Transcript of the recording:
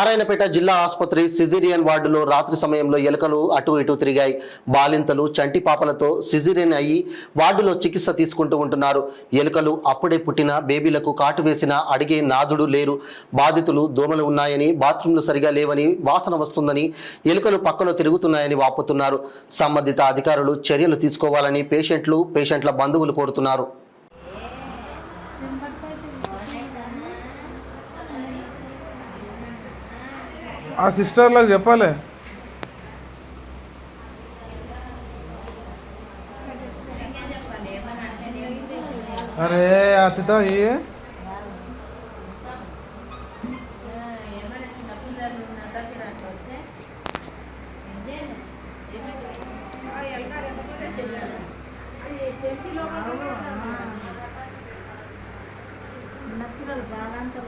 నారాయణపేట జిల్లా ఆసుపత్రి సిజేరియన్ వార్డులో రాత్రి సమయంలో ఎలుకలు అటు ఇటు తిరిగాయి. బాలింతలు చంటి పాపలతో సిజేరియన్ అయ్యి వార్డులో చికిత్స తీసుకుంటూ ఉంటున్నారు. ఎలుకలు అప్పుడే పుట్టిన బేబీలకు కాటు వేసినా అడిగే నాదుడు లేరు. బాధితులు దోమలు ఉన్నాయని, బాత్రూంలు సరిగా లేవని, వాసన వస్తుందని, ఎలుకలు పక్కలో తిరుగుతున్నాయని వాపోతున్నారు. సంబంధిత అధికారులు చర్యలు తీసుకోవాలని పేషెంట్ల బంధువులు కోరుతున్నారు. ఆ సిస్టర్లకు చెప్పాలి. అరే అచ్చిత చిన్నపిల్లలు బాగా అంతా